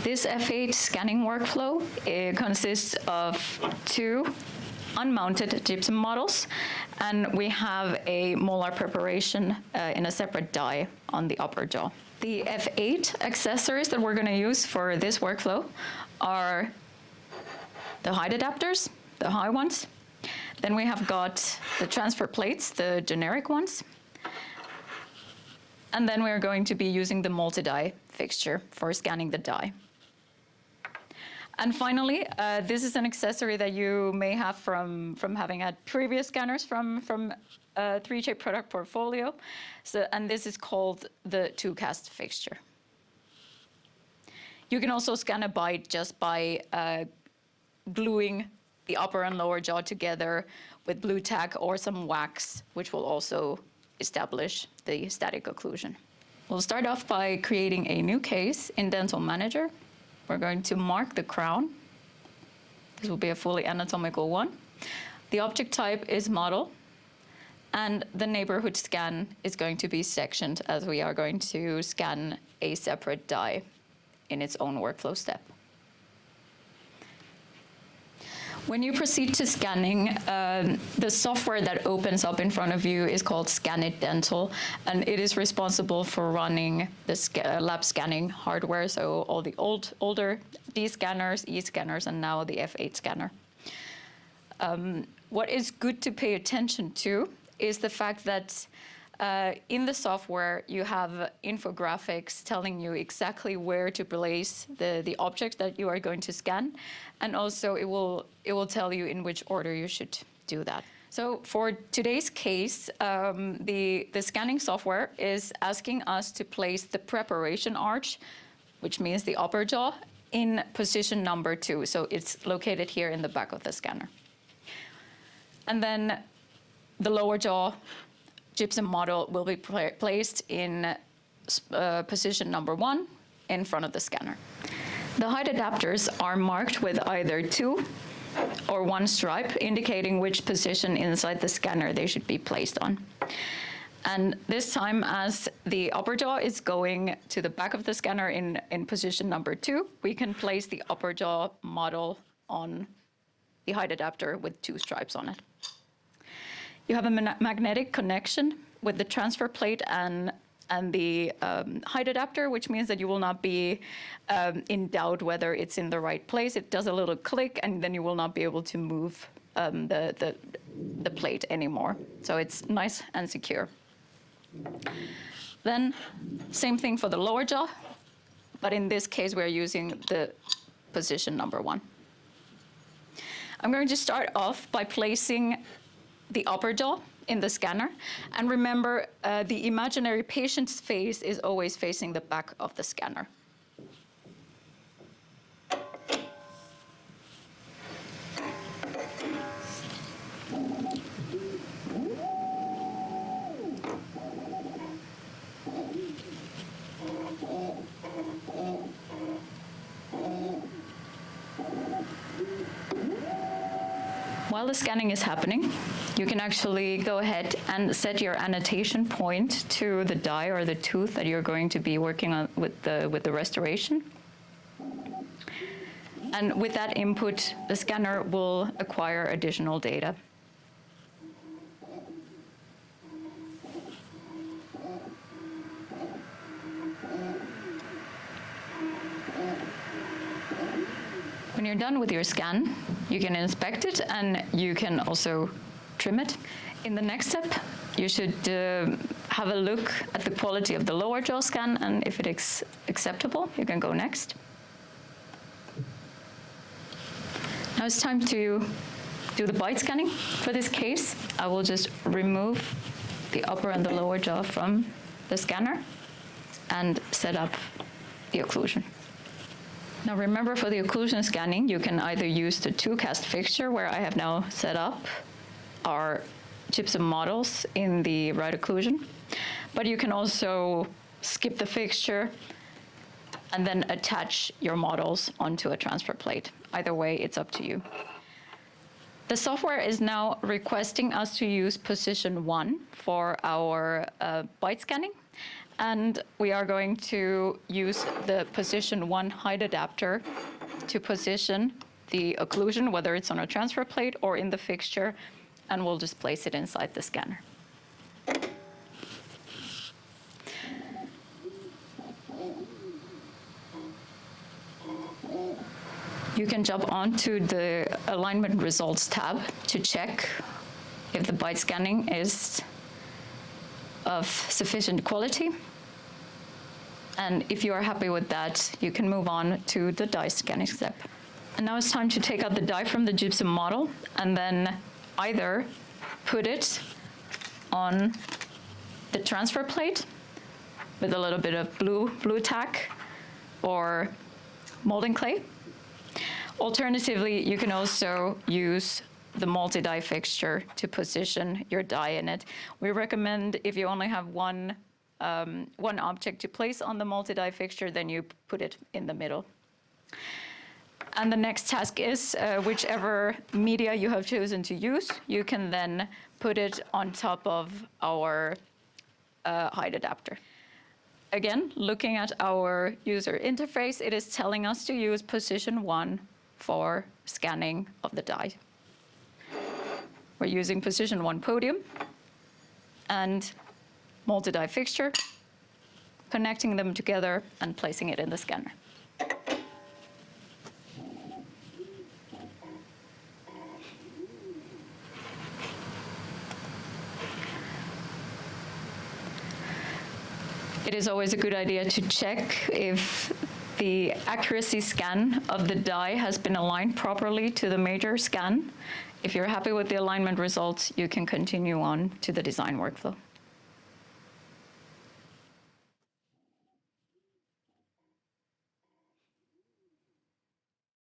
This F8 scanning workflow consists of 2 unmounted gypsum models, and we have a molar preparation in a separate die on the upper jaw. The F8 accessories that we're going to use for this workflow are the height adapters, the high ones. Then we have got the transfer plates, the generic ones. And then we're going to be using the multi-die fixture for scanning the die. And finally, this is an accessory that you may have from having had previous scanners from 3J product portfolio. And this is called the 2-cast fixture. You can also scan a bite just by gluing the upper and lower jaw together with blue tack or some wax, which will also establish the static occlusion. We'll start off by creating a new case in Dental Manager. We're going to mark the crown. This will be a fully anatomical one. The object type is model, and the neighborhood scan is going to be sectioned, as we are going to scan a separate die in its own workflow step. When you proceed to scanning, the software that opens up in front of you is called Scanit Dental, and it is responsible for running the lab scanning hardware, so all the older D scanners, E scanners, and now the F8 scanner. What is good to pay attention to is the fact that in the software, you have infographics telling you exactly where to place the object that you are going to scan, and also it will tell you in which order you should do that. So for today's case, the scanning software is asking us to place the preparation arch, which means the upper jaw, in position number 2. So it's located here in the back of the scanner. And then the lower jaw gypsum model will be placed in position number 1 in front of the scanner. The height adapters are marked with either 2 or 1 stripe, indicating which position inside the scanner they should be placed on. And this time, as the upper jaw is going to the back of the scanner in position number 2, we can place the upper jaw model on the height adapter with 2 stripes on it. You have a magnetic connection with the transfer plate and the height adapter, which means that you will not be in doubt whether it's in the right place. It does a little click, and then you will not be able to move the plate anymore. So it's nice and secure. Then, same thing for the lower jaw, but in this case, we're using the position number 1. I'm going to start off by placing the upper jaw in the scanner. And remember, the imaginary patient's face is always facing the back of the scanner. While the scanning is happening, you can actually go ahead and set your annotation point to the die or the tooth that you're going to be working on with the restoration. And with that input, the scanner will acquire additional data. When you're done with your scan, you can inspect it and you can also trim it. In the next step, you should have a look at the quality of the lower jaw scan, and if it is acceptable, you can go next. Now it's time to do the bite scanning. For this case, I will just remove the upper and the lower jaw from the scanner and set up the occlusion. Now remember, for the occlusion scanning, you can either use the 2-cast fixture, where I have now set up our gypsum models in the right occlusion, but you can also skip the fixture and then attach your models onto a transfer plate. Either way, it's up to you. The software is now requesting us to use position 1 for our bite scanning, And we are going to use the position 1 height adapter to position the occlusion, whether it's on a transfer plate or in the fixture, and we'll just place it inside the scanner. You can jump onto the alignment results tab to check if the bite scanning is of sufficient quality. And if you are happy with that, you can move on to the die scanning step. And now it's time to take out the die from the gypsum model and then either put it on the transfer plate with a little bit of blue tack or molding clay. Alternatively, you can also use the multi-die fixture to position your die in it. We recommend if you only have one object to place on the multi-die fixture, then you put it in the middle. And the next task is whichever media you have chosen to use, you can then put it on top of our height adapter. Again, looking at our user interface, it is telling us to use position 1 for scanning of the die. We're using position 1 podium and multi-die fixture, connecting them together and placing it in the scanner. It is always a good idea to check if the accuracy scan of the die has been aligned properly to the major scan. If you're happy with the alignment results, you can continue on to the design workflow.